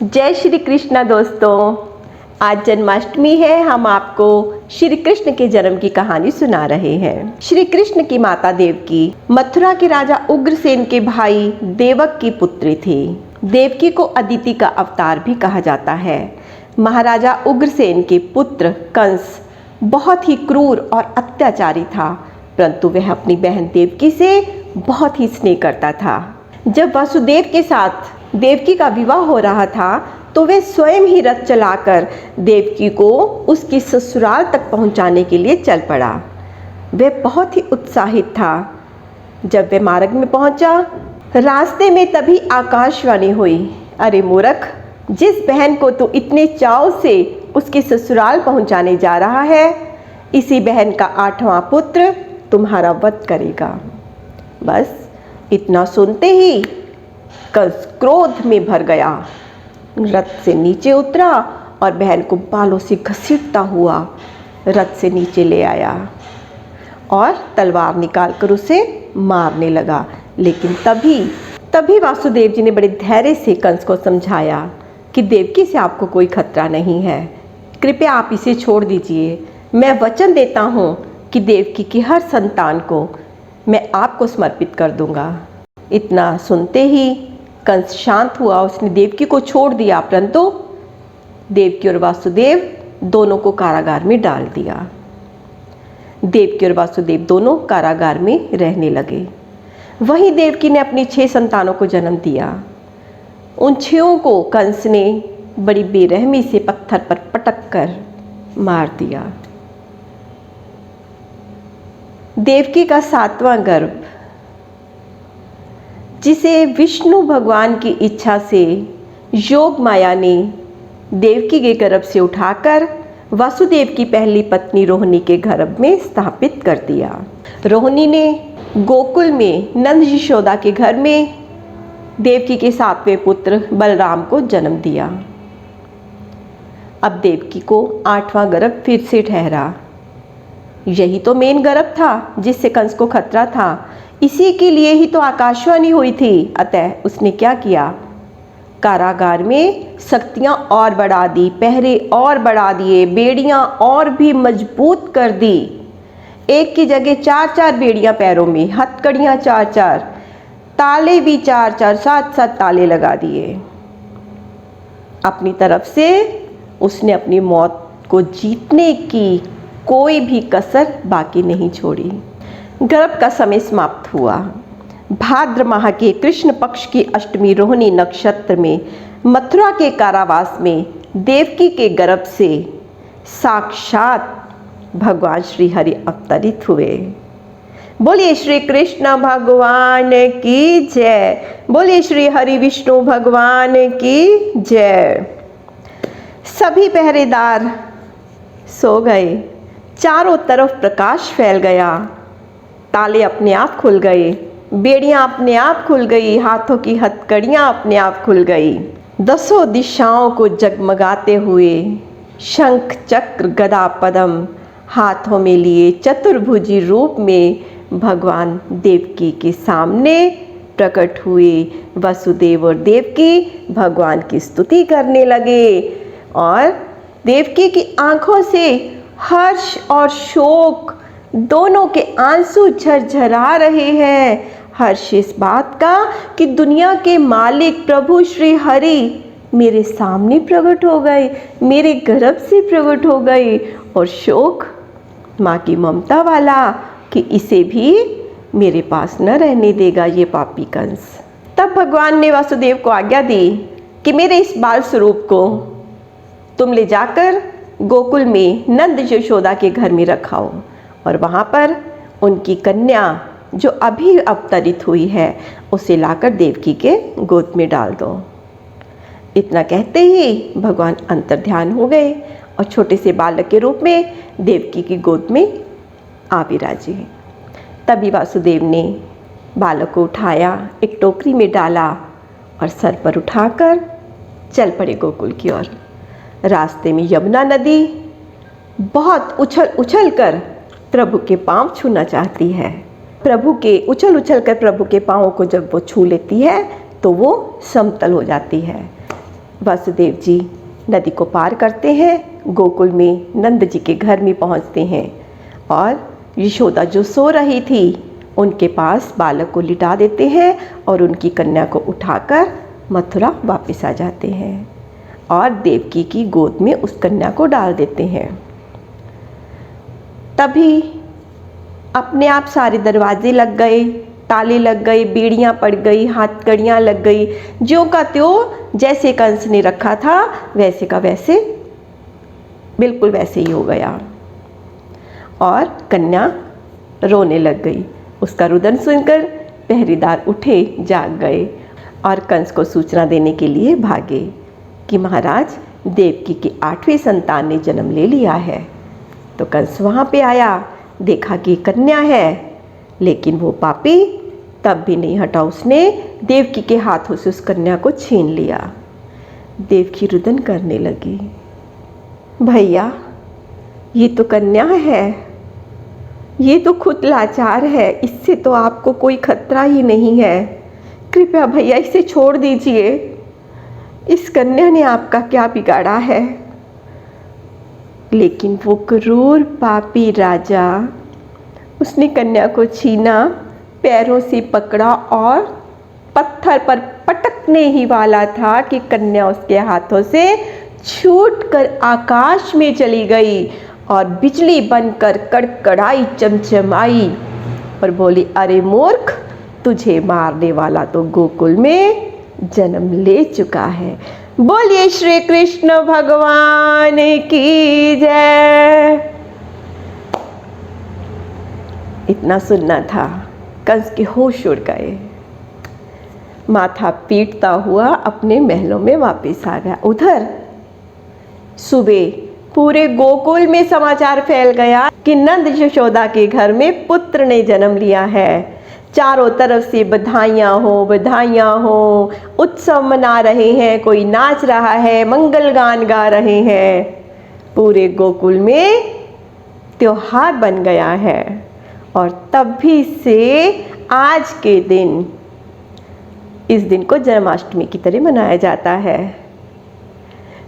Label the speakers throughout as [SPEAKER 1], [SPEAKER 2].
[SPEAKER 1] जय श्री कृष्ण दोस्तों। आज जन्माष्टमी है। हम आपको श्री कृष्ण के जन्म की कहानी सुना रहे हैं। श्री कृष्ण की माता देवकी मथुरा के राजा उग्रसेन के भाई देवक की पुत्री थी। देवकी को अदिति का अवतार भी कहा जाता है। महाराजा उग्रसेन के पुत्र कंस बहुत ही क्रूर और अत्याचारी था, परंतु वह अपनी बहन देवकी से बहुत ही स्नेह करता था। जब वासुदेव के साथ देवकी का विवाह हो रहा था तो वह स्वयं ही रथ चलाकर देवकी को उसकी ससुराल तक पहुंचाने के लिए चल पड़ा। वह बहुत ही उत्साहित था। जब वह मार्ग में पहुंचा, रास्ते में तभी आकाशवाणी हुई, अरे मूर्ख, जिस बहन को तू इतने चाव से उसके ससुराल पहुंचाने जा रहा है, इसी बहन का 8वां पुत्र तुम्हारा वध करेगा। बस इतना सुनते ही कंस क्रोध में भर गया, रथ से नीचे उतरा और बहन को बालों से घसीटता हुआ रथ से नीचे ले आया और तलवार निकालकर उसे मारने लगा। लेकिन तभी वासुदेव जी ने बड़े धैर्य से कंस को समझाया कि देवकी से आपको कोई खतरा नहीं है, कृपया आप इसे छोड़ दीजिए। मैं वचन देता हूँ कि देवकी की हर संतान को मैं आपको समर्पित कर दूंगा। इतना सुनते ही कंस शांत हुआ, उसने देवकी को छोड़ दिया, परंतु देवकी और वासुदेव दोनों को कारागार में डाल दिया। देवकी और वासुदेव दोनों कारागार में रहने लगे। वहीं देवकी ने अपनी 6 संतानों को जन्म दिया। उन 6 को कंस ने बड़ी बेरहमी से पत्थर पर पटक कर मार दिया। देवकी का 7वां गर्भ, जिसे विष्णु भगवान की इच्छा से योग माया ने देवकी के गर्भ से उठाकर वासुदेव की पहली पत्नी रोहिणी के गर्भ में स्थापित कर दिया। रोहिणी ने गोकुल में नंद यशोदा के घर में देवकी के 7वें पुत्र बलराम को जन्म दिया। अब देवकी को 8वां गर्भ फिर से ठहरा। यही तो मेन गर्भ था जिससे कंस को खतरा था। इसी के लिए ही तो आकाशवाणी हुई थी। अतः उसने क्या किया, कारागार में सख्तियां और बढ़ा दी, पहरे और बढ़ा दिए, बेड़ियां और भी मजबूत कर दी। एक की जगह 4-4 बेड़ियां पैरों में, हथकड़ियां 4-4, ताले भी 4-4, 7-7 ताले लगा दिए। अपनी तरफ से उसने अपनी मौत को जीतने की कोई भी कसर बाकी नहीं छोड़ी। गर्भ का समय समाप्त हुआ। भाद्र माह के कृष्ण पक्ष की अष्टमी रोहिणी नक्षत्र में मथुरा के कारावास में देवकी के गर्भ से साक्षात भगवान श्री हरि अवतरित हुए। बोलिए श्री कृष्ण भगवान की जय। बोलिए श्री हरि विष्णु भगवान की जय। सभी पहरेदार सो गए। चारों तरफ प्रकाश फैल गया। ताले अपने आप खुल गए, बेड़ियां अपने आप खुल गई, हाथों की हथकड़ियां अपने आप खुल गई। 10 दिशाओं को जगमगाते हुए शंख चक्र गदा पद्म हाथों में लिए चतुर्भुजी रूप में भगवान देवकी के सामने प्रकट हुए। वसुदेव और देवकी भगवान की स्तुति करने लगे और देवकी की आंखों से हर्ष और शोक दोनों के आंसू झरझरा रहे हैं। हर्ष इस बात का कि दुनिया के मालिक प्रभु श्री हरि मेरे सामने प्रकट हो गए, मेरे गर्भ से प्रकट हो गए, और शोक माँ की ममता वाला कि इसे भी मेरे पास न रहने देगा ये पापी कंस। तब भगवान ने वासुदेव को आज्ञा दी कि मेरे इस बाल स्वरूप को तुम ले जाकर गोकुल में नंद यशोदा के घर में रखाओ और वहाँ पर उनकी कन्या जो अभी अवतरित हुई है उसे लाकर देवकी के गोद में डाल दो। इतना कहते ही भगवान अंतर्ध्यान हो गए और छोटे से बालक के रूप में देवकी की गोद में आ विराजे। तभी वासुदेव ने बालक को उठाया, एक टोकरी में डाला और सर पर उठाकर चल पड़े गोकुल की ओर। रास्ते में यमुना नदी बहुत उछल कर प्रभु के पांव छूना चाहती है। प्रभु के उछल कर प्रभु के पांवों को जब वो छू लेती है तो वो समतल हो जाती है। वासुदेव जी नदी को पार करते हैं, गोकुल में नंद जी के घर में पहुंचते हैं और यशोदा जो सो रही थी उनके पास बालक को लिटा देते हैं और उनकी कन्या को उठाकर मथुरा वापस आ जाते हैं और देवकी की गोद में उस कन्या को डाल देते हैं। तभी अपने आप सारे दरवाजे लग गए, ताले लग गए, बेड़ियां पड़ गई, हथकड़ियां लग गई। ज्यों का त्यों जैसे कंस ने रखा था वैसे का वैसे बिल्कुल वैसे ही हो गया और कन्या रोने लग गई। उसका रुदन सुनकर पहरेदार उठे, जाग गए और कंस को सूचना देने के लिए भागे कि महाराज देवकी की 8वीं संतान ने जन्म ले लिया है। तो कंस वहाँ पे आया, देखा कि कन्या है, लेकिन वो पापी तब भी नहीं हटा। उसने देवकी के हाथों से उस कन्या को छीन लिया। देवकी रुदन करने लगी, भैया ये तो कन्या है, ये तो खुद लाचार है, इससे तो आपको कोई खतरा ही नहीं है। कृपया भैया इसे छोड़ दीजिए, इस कन्या ने आपका क्या बिगाड़ा है। लेकिन वो क्रूर पापी राजा, उसने कन्या को छीना, पैरों से पकड़ा और पत्थर पर पटकने ही वाला था कि कन्या उसके हाथों से छूटकर आकाश में चली गई और बिजली बनकर कड़कड़ाई, चमचमाई और बोली, अरे मूर्ख, तुझे मारने वाला तो गोकुल में जन्म ले चुका है। बोलिए श्री कृष्ण भगवान की जय। इतना सुनना था, कंस के होश उड़ गए। माथा पीटता हुआ अपने महलों में वापस आ गया। उधर सुबह पूरे गोकुल में समाचार फैल गया कि नंद यशोदा के घर में पुत्र ने जन्म लिया है। चारों तरफ से बधाइयाँ हो, उत्सव मना रहे हैं, कोई नाच रहा है, मंगल गान गा रहे हैं। पूरे गोकुल में त्योहार बन गया है और तभी से आज के दिन, इस दिन को जन्माष्टमी की तरह मनाया जाता है।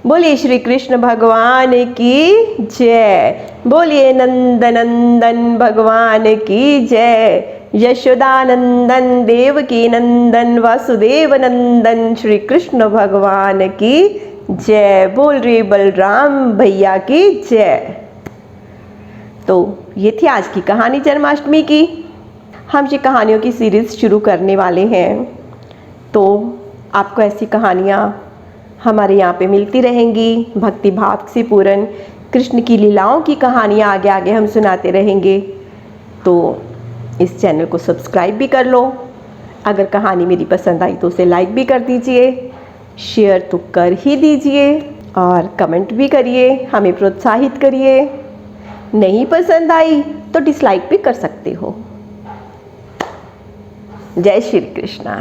[SPEAKER 1] बोलिए श्री कृष्ण भगवान की जय। बोलिए नंदनंदन भगवान की जय। यशोदानंदन, देवकी नंदन, वासुदेव नंदन श्री कृष्ण भगवान की जय। बोल रे बलराम भैया की जय। तो ये थी आज की कहानी जन्माष्टमी की। हम ये कहानियों की सीरीज़ शुरू करने वाले हैं, तो आपको ऐसी कहानियाँ हमारे यहाँ पे मिलती रहेंगी। भक्ति भाव से पूर्ण कृष्ण की लीलाओं की कहानियाँ आगे आगे हम सुनाते रहेंगे। तो इस चैनल को सब्सक्राइब भी कर लो। अगर कहानी मेरी पसंद आई तो उसे लाइक भी कर दीजिए, शेयर तो कर ही दीजिए और कमेंट भी करिए, हमें प्रोत्साहित करिए। नहीं पसंद आई तो डिसलाइक भी कर सकते हो। जय श्री कृष्णा।